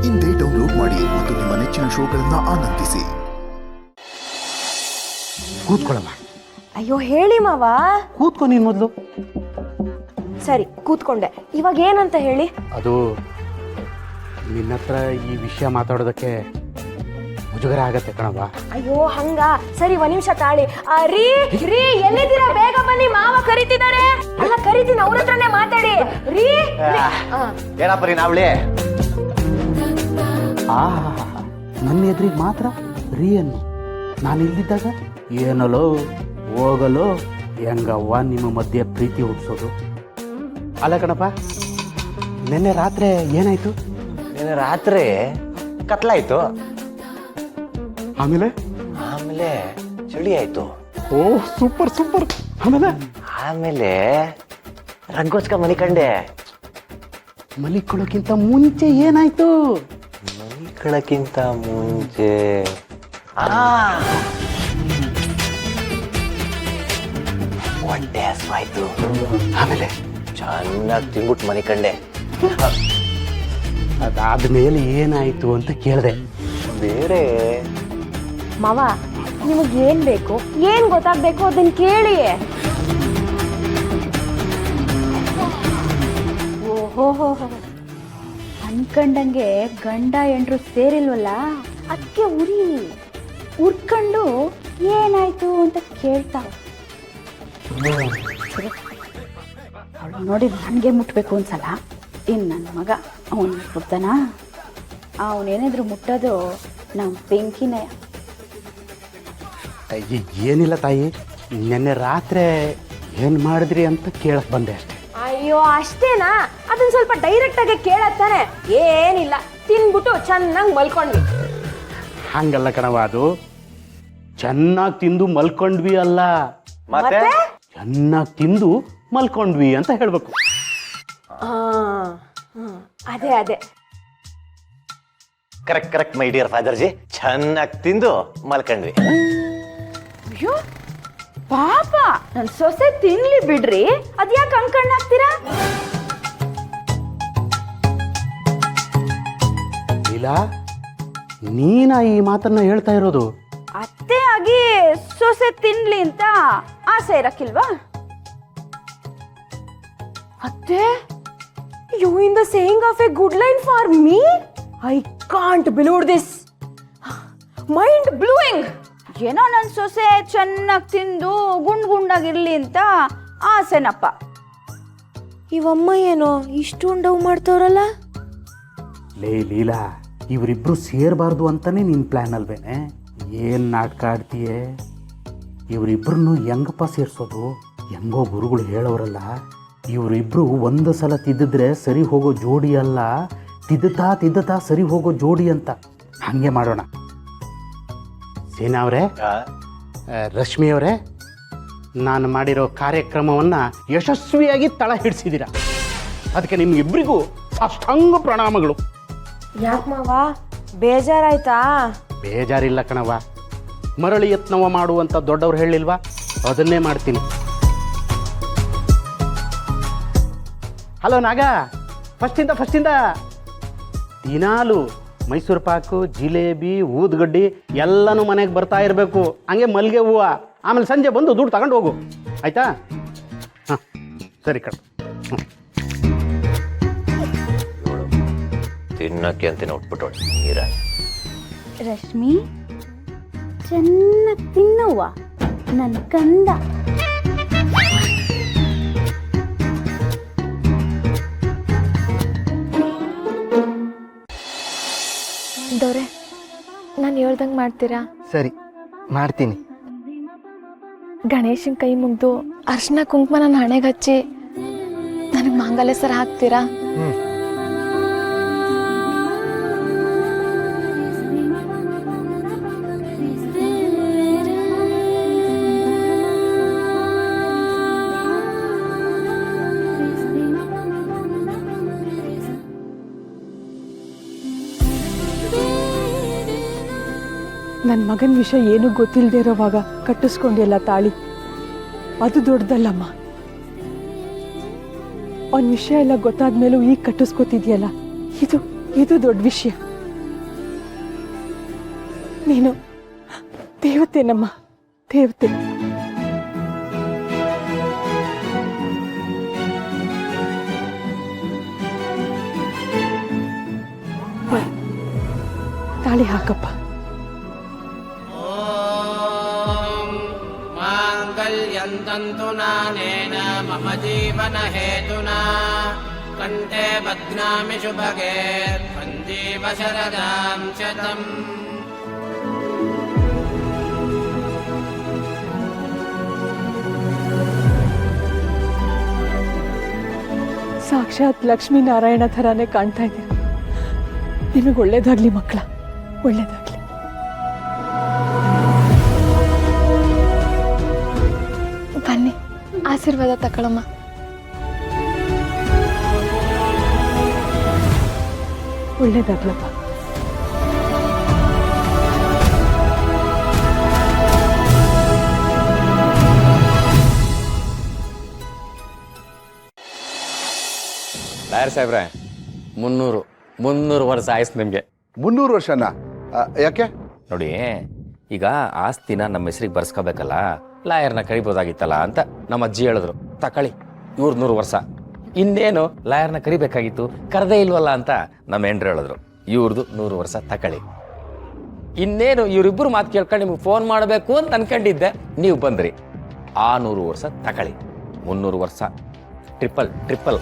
ಇಂದೇ ಡೌನ್ಲೋಡ್ ಮಾಡಿ ಮತ್ತು ನಿಮ್ಮ ನೆಚ್ಚಿನ ಶೋಗಳನ್ನ ಆನಂದಿಸಿ. ಕೂತ್ಕೊಳ್ಳಮ್ಮ. ಅಯ್ಯೋ ಹೇಳಿ ಮಾವ. ಕೂತ್ಕೊ ನೀನು ಮೊದಲು. ಸರಿ ಕೂತ್ಕೊಂಡೆ. ಇವಾಗ ಏನಂತ ಹೇಳಿ? ಅದು ನಿನ್ನ ಹತ್ರ ಈ ವಿಷಯ ಮಾತಾಡೋದಕ್ಕೆ ಮುಜುಗರ ಆಗತ್ತೆ ಕಣವ್ವ. ಅಯ್ಯೋ ಹಂಗ? ಸರಿ ಒಂದ್ ನಿಮಿಷ ತಾಳಿ. ರೀ ರೀ ಎಲ್ಲಿದ್ದೀರಾ? ಬೇಗ ಬನ್ನಿ, ಮಾವ ಕರಿತಿದ್ದಾರೆ. ಅಲ್ಲ ಕರಿತೀನಿ, ಅವ್ರ ಹತ್ರನೇ ಮಾತಾಡಿ. ರೀ ಏನಪ್ಪ ರೀ ನಾವ್ಳಿ? ನನ್ನ ಎದುರಿಗೆ ಮಾತ್ರ ರೀ ಅನ್ನು. ನಾನು ಇಲ್ಲಿದ್ದಾಗ ಏನಲ್ಲೋ ಹೋಗಲು ಹೆಂಗವ್ವ ನಿಮ್ಮ ಮಧ್ಯೆ ಪ್ರೀತಿ ಹುಟ್ಟಿಸೋದು? ಅಲ್ಲ ಕಣಪ್ಪ, ನಿನ್ನೆ ರಾತ್ರಿ ಏನಾಯ್ತು? ನಿನ್ನೆ ರಾತ್ರಿ ಕತ್ಲಾಯ್ತು, ಆಮೇಲೆ ಆಮೇಲೆ ಚಳಿ ಆಯ್ತು. ಓ ಸೂಪರ್ ಸೂಪರ್. ಆಮೇಲೆ ಆಮೇಲೆ ರಂಗೋಚ್ಕ ಮನಿ ಕಂಡೆ. ಮಲಿಕೊಳ್ಳೋಕ್ಕಿಂತ ಮುಂಚೆ ಏನಾಯ್ತು? ಮನಿ ಕಳಕ್ಕಿಂತ ಮುಂಚೆ ಹೊಟ್ಟೆ ಹಸ್ವಾಯ್ತು. ಆಮೇಲೆ ಚೆನ್ನಾಗಿ ತಿಂದ್ಬಿಟ್ಟು ಮನಿ ಕಂಡೆ. ಅದಾದ್ಮೇಲೆ ಏನಾಯ್ತು ಅಂತ ಕೇಳಿದೆ. ಬೇರೆ ಮಾವ, ನಿಮಗ್ ಏನ್ ಬೇಕು, ಏನ್ ಗೊತ್ತಾಗ್ಬೇಕು ಅದನ್ನ ಕೇಳಿ. ಓಹೋ, ಅನ್ಕಂಡಂಗೆ ಗಂಡ ಎಂಟ್ರು ಸೇರಿಲ್ವಲ್ಲ, ಅದಕ್ಕೆ ಉರಿ ಉರ್ಕೊಂಡು ಏನಾಯ್ತು ಅಂತ ಕೇಳ್ತಾವ. ಅವಳು ನೋಡಿ ನನಗೆ ಮುಟ್ಬೇಕು ಅನ್ಸಲ್ಲ. ಇನ್ನು ನನ್ನ ಮಗ ಅವನು ಮುಟ್ಬಿಡ್ತಾನ? ಅವನೇನಾದ್ರು ಮುಟ್ಟೋದು ನಮ್ಮ ಬೆಂಕಿನೇ. ಏನಿಲ್ಲ ತಾಯಿ, ನಿನ್ನೆ ರಾತ್ರಿ ಏನು ಮಾಡಿದ್ರಿ ಅಂತ ಕೇಳಕ್ ಬಂದೆ ಅಷ್ಟೇ. ಅಯ್ಯೋ ಅಷ್ಟೇನಾ? ಅದನ್ನ ಸ್ವಲ್ಪ ಡೈರೆಕ್ಟ್ ಆಗಿ ಕೇಳತ್ತಾನೆ. ಏನಿಲ್ಲ, ತಿನ್ಬಿಟ್ಟು ಚೆನ್ನಾಗಿ ಮಲ್ಕೊಂಡ್ವಿ. ಹಂಗಲ್ಲ ಕಣವ, ಅದು ಚೆನ್ನಾಗಿ ತಿಂದು ಮಲ್ಕೊಂಡ್ವಿ ಅಲ್ಲ, ಮತ್ತೆ ಚೆನ್ನಾಗಿ ತಿಂದು ಮಲ್ಕೊಂಡ್ವಿ ಅಂತ ಹೇಳ್ಬೇಕು. ಅದೇ ಅದೇ ಕರೆಕ್ಟ್ ಕರೆಕ್ಟ್ ಮೈ ಡಿಯರ್ ಫಾದರ್ಜಿ, ಚೆನ್ನಾಗಿ ತಿಂದು ಮಲ್ಕೊಂಡ್ವಿ. ಅಯ್ಯೋ ಪಾಪ, ನನ್ ಸೊಸೆ ತಿನ್ಲಿ ಬಿಡ್ರಿ, ಅದ್ಯಾಕೆ ಅನ್ಕೊಂಡಾಗ್ತೀರಾ? ಇಲ್ಲ, ನೀನ ಈ ಮಾತನ್ನ ಹೇಳ್ತಾ ಇರೋದು? ಅತ್ತೆ ಆಗಿ ಸೊಸೆ ತಿನ್ಲಿ ಅಂತ ಆಸೆ ಇರಕ್ಕಿಲ್ವಾ? ಅತ್ತೆ, you in the saying of a good line for me. I can't believe this. Mind blowing. ಏನೋ ನನ್ನ ಸೊಸೆ ಚೆನ್ನಾಗಿ ತಿಂದು ಗುಂಡಾಗಿರ್ಲಿ ಅಂತ ಆಸೆನಪ್ಪ. ಇವಮ್ಮ ಏನೋ ಇಷ್ಟು ಡವ್ ಮಾಡ್ತವ್ರಲ್ಲ. ಲೇ ಲೀಲಾ, ಇವರಿಬ್ರು ಸೇರ್ಬಾರ್ದು ಅಂತಾನೆ ನಿನ್ ಪ್ಲಾನ್ ಅಲ್ವೇನೆ? ಏನ್ ನಾಟಕ ಆಡ್ತೀಯೇ? ಇವರಿಬ್ರನ್ನು ಹೆಂಗಪ್ಪ ಸೇರ್ಸೋದು? ಹೆಂಗೋ ಗುರುಗಳು ಹೇಳೋರಲ್ಲ, ಇವರಿಬ್ರು ಒಂದು ಸಲ ತಿದ್ದಿದ್ರೆ ಸರಿ ಹೋಗೋ ಜೋಡಿ ಅಲ್ಲ, ತಿದ್ದುತ್ತಾ ಸರಿ ಹೋಗೋ ಜೋಡಿ ಅಂತ. ಹಂಗೆ ಮಾಡೋಣ. ಸೇನಾ ಅವರೇ, ರಶ್ಮಿ ಅವರೇ, ನಾನು ಮಾಡಿರೋ ಕಾರ್ಯಕ್ರಮವನ್ನು ಯಶಸ್ವಿಯಾಗಿ ತಳ ಹಿಡಿಸಿದ್ದೀರಾ. ಅದಕ್ಕೆ ನಿಮ್ಗಿಬ್ಬರಿಗೂ ಸಾಷ್ಟಾಂಗ ಪ್ರಣಾಮಗಳು. ಯಾಕೆ ಮಾವ, ಬೇಜಾರಾಯ್ತಾ? ಬೇಜಾರಿಲ್ಲ ಕಣವ, ಮರಳಿ ಯತ್ನವ ಮಾಡುವಂತ ದೊಡ್ಡವ್ರು ಹೇಳಿಲ್ವಾ, ಅದನ್ನೇ ಮಾಡ್ತೀನಿ. ಹಲೋ ನಾಗ, ಫಸ್ಟಿಂದ ದಿನಾಲು ಮೈಸೂರು ಪಾಕು, ಜಿಲೇಬಿ, ಊದ್ಗಡ್ಡಿ ಎಲ್ಲನೂ ಮನೆಗೆ ಬರ್ತಾ ಇರಬೇಕು. ಹಂಗೆ ಮಲ್ಲಿಗೆ ಹೂವು. ಆಮೇಲೆ ಸಂಜೆ ಬಂದು ದುಡ್ಡು ತಗೊಂಡು ಹೋಗು, ಆಯ್ತಾ? ಹಾಂ ಸರಿ ಕಣ. ತಿನ್ನಕ್ಕೆ ಅಂತ ಉಟ್ಬಿಟ್ಟೋಳು ನೀರ. ರಶ್ಮಿ, ಚೆನ್ನಾಗಿ ತಿನ್ನವ್ವ ನನ್ನ ಕಂದ. ದೊರೆ, ನಾನು ಹೇಳ್ದಂಗೆ ಮಾಡ್ತೀರಾ? ಸರಿ, ಮಾಡ್ತೀನಿ. ಗಣೇಶನ ಕೈ ಮುಗ್ದು ಅರ್ಶಿನ ಕುಂಕುಮ ನನ್ನ ಹಣೆಗೆ ಹಚ್ಚಿ ನನಗೆ ಮಾಂಗಲ್ಯ ಸರ ಹಾಕ್ತೀರಾ? ನನ್ನ ಮಗನ ವಿಷಯ ಏನೂ ಗೊತ್ತಿಲ್ಲದೆ ಇರೋವಾಗ ಕಟ್ಟಿಸ್ಕೊಂಡಿಲ್ಲ ತಾಳಿ. ಅದು ದೊಡ್ಡದಲ್ಲಮ್ಮ. ಅವನ ವಿಷಯ ಎಲ್ಲ ಗೊತ್ತಾದ್ಮೇಲೂ ಈಗ ಕಟ್ಟಿಸ್ಕೊತಿದ್ಯಲ್ಲ, ಇದು ದೊಡ್ಡ ವಿಷಯ. ನೀನು ದೇವತೆನಮ್ಮ, ದೇವತೆ. ತಾಳಿ ಹಾಕಪ್ಪ. ಮಾಂಗಲ್ಯಂತಂತು ನಾನೇನ ಮಮ ಜೀವನ ಹೇತುನಾ ಕಂಠೆ ಬಧ್ನಾಮಿ ಶುಭಗೆ ಸಂಜೀವ ಶರದಾಂ ಶತಂ. ಸಾಕ್ಷಾತ್ ಲಕ್ಷ್ಮೀನಾರಾಯಣ ಥರಾನೇ ಕಾಣ್ತಾ ಇದ್ದೀರ. ನಿಮಗೆ ಒಳ್ಳೇದಾಗ್ಲಿ ಮಕ್ಕಳ, ಒಳ್ಳೇದಾಗ್ಲಿ. ಬನ್ನಿ ಆಶೀರ್ವಾದ ತಗೊಳಮ್ಮ. ಒಳ್ಳೇದಾಗ್ಲಪ್ಪ. ಲಾಯರ್ ಸಾಹೇಬ್ರೆ 300 ವರ್ಷ ಆಯ್ತು ನಿಮಗೆ. 300 ವರ್ಷನಾ? ಯಾಕೆ? ನೋಡಿ, ಈಗ ಆಸ್ತಿನ ನಮ್ಮ ಹೆಸರಿಗೆ ಬರ್ಸ್ಕೋಬೇಕಲ್ಲ, ಲಾಯರ್ನ ಕರಿಬೋದಾಗಿತ್ತಲ್ಲ ಅಂತ ನಮ್ಮ ಅಜ್ಜಿ ಹೇಳಿದ್ರು. ತಕೊಳ್ಳಿ ಇವ್ರು 100 ವರ್ಷ. ಇನ್ನೇನು ಲಾಯರ್ನ ಕರಿಬೇಕಾಗಿತ್ತು, ಕರೆದೇ ಇಲ್ವಲ್ಲ ಅಂತ ನಮ್ಮ ಹೆಂಡ್ರು ಹೇಳಿದ್ರು. ಇವ್ರದ್ದು 100 ವರ್ಷ ತಕೊಳ್ಳಿ. ಇನ್ನೇನು ಇವರಿಬ್ಬರು ಮಾತು ಕೇಳ್ಕೊಂಡು ನಿಮ್ಗೆ ಫೋನ್ ಮಾಡಬೇಕು ಅಂತ ಅನ್ಕೊಂಡಿದ್ದೆ, ನೀವು ಬಂದ್ರಿ. ಆ 100 ವರ್ಷ ತಕೊಳ್ಳಿ. 300 ವರ್ಷ ಟ್ರಿಪಲ್.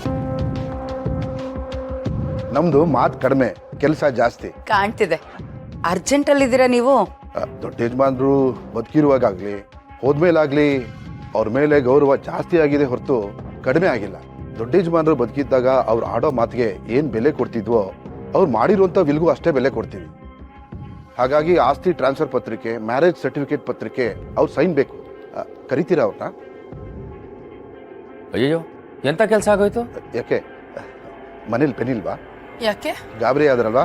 ನಮ್ದು ಮಾತು ಕಡಿಮೆ, ಕೆಲಸ ಜಾಸ್ತಿ ಕಾಣ್ತಿದೆ. ಅರ್ಜೆಂಟಲ್ಲಿದ್ದೀರಾ ನೀವು? ದೊಡ್ಡ ಯಜಮಾನ್ರು ಬದುಕಿರುವಾಗಲಿ ಹೋದ್ಮೇಲಾಗ್ಲಿ ಅವ್ರ ಮೇಲೆ ಗೌರವ ಜಾಸ್ತಿ ಆಗಿದೆ ಹೊರತು ಕಡಿಮೆ ಆಗಿಲ್ಲ. ದೊಡ್ಡ ಯಜಮಾನ್ರು ಬದುಕಿದ್ದಾಗ ಅವ್ರು ಆಡೋ ಮಾತಿಗೆ ಏನು ಬೆಲೆ ಕೊಡ್ತಿದ್ವೋ ಅವ್ರು ಮಾಡಿರುವಂಥ ವಿಲ್ಗೂ ಅಷ್ಟೇ ಬೆಲೆ ಕೊಡ್ತೀವಿ. ಹಾಗಾಗಿ ಆಸ್ತಿ ಟ್ರಾನ್ಸ್ಫರ್ ಪತ್ರಿಕೆ, ಮ್ಯಾರೇಜ್ ಸರ್ಟಿಫಿಕೇಟ್ ಪತ್ರಿಕೆ ಅವ್ರು ಸೈನ್ ಬೇಕು. ಕರಿತೀರಾ ಅವ್ರನ್ನ? ಅಯ್ಯೋ, ಎಂಥ ಕೆಲಸ ಆಗೋಯ್ತು? ಯಾಕೆ ಮನೇಲಿ ಪೆನಿಲ್ವಾ? ಯಾಕೆ? ಗಾಬರಿ ಆದ್ರಲ್ವಾ,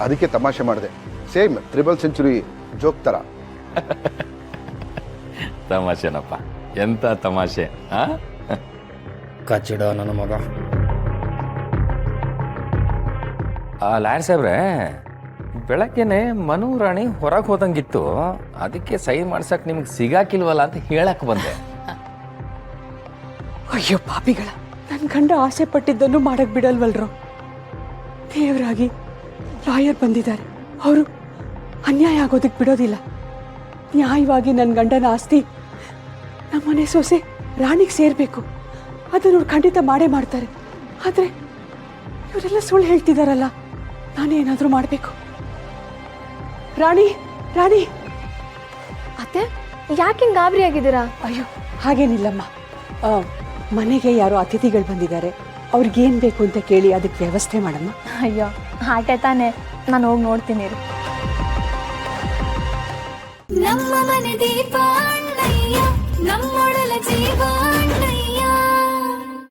ಅದಕ್ಕೆ ತಮಾಷೆ ಮಾಡಿದೆ. ಸೇಮ್ 3 ಸೆಂಚುರಿ ಜೋಕ್ ಥರ. ತಮಾಷೆನಪ್ಪ, ಎಂತ ತಮಾಷೆ. ಕಚ್ಚಿಡ ನನ್ನ ಮಗ. ಲಾಯರ್ ಸಾಹೇಬ್ರೆ, ಬೆಳಗ್ಗೆನೆ ಮನು ರಾಣಿ ಹೊರಗೆ ಹೋದಂಗಿತ್ತು, ಅದಕ್ಕೆ ಸೈನ್ ಮಾಡ್ಸಕ್ ನಿಮ್ಗೆ ಸಿಗಾಕಿಲ್ವಲ್ಲ ಅಂತ ಹೇಳಕ್ ಬಂದೆ. ಅಯ್ಯೋ ಪಾಪಿಗಳ, ನನ್ನ ಗಂಡ ಆಸೆ ಪಟ್ಟಿದ್ದನ್ನು ಮಾಡಕ್ ಬಿಡಲ್ವಲ್ರು. ದೇವರಾಗಿ ಲಾಯರ್ ಬಂದಿದ್ದಾರೆ, ಅವರು ಅನ್ಯಾಯ ಆಗೋದಕ್ಕೆ ಬಿಡೋದಿಲ್ಲ. ನ್ಯಾಯವಾಗಿ ನನ್ನ ಗಂಡನ ಆಸ್ತಿ ನಮ್ಮನೆ ಸೊಸೆ ರಾಣಿಗೆ ಸೇರಬೇಕು. ಅದನ್ನು ಖಂಡಿತ ಮಾಡೇ ಮಾಡ್ತಾರೆ. ಆದರೆ ಇವರೆಲ್ಲ ಸುಳ್ಳು ಹೇಳ್ತಿದಾರಲ್ಲ, ನಾನೇನಾದರೂ ಮಾಡಬೇಕು. ರಾಣಿ ರಾಣಿ ಅತ್ತೆ, ಯಾಕೆ ಹಿಂಗೆ ಗಾಬರಿ ಆಗಿದ್ದೀರಾ? ಅಯ್ಯೋ ಹಾಗೇನಿಲ್ಲಮ್ಮ, ಮನೆಗೆ ಯಾರೋ ಅತಿಥಿಗಳು ಬಂದಿದ್ದಾರೆ, ಅವ್ರಿಗೇನು ಬೇಕು ಅಂತ ಕೇಳಿ ಅದಕ್ಕೆ ವ್ಯವಸ್ಥೆ ಮಾಡಮ್ಮ. ಅಯ್ಯೋ ಆಟೆ ತಾನೆ, ನಾನು ಹೋಗಿ ನೋಡ್ತೀನಿ. ನಮ್ಮ ಮನೆ ದೀಪ ಅಣ್ಣಯ್ಯ, ನಮ್ಮೊಡಲ ಜೀವ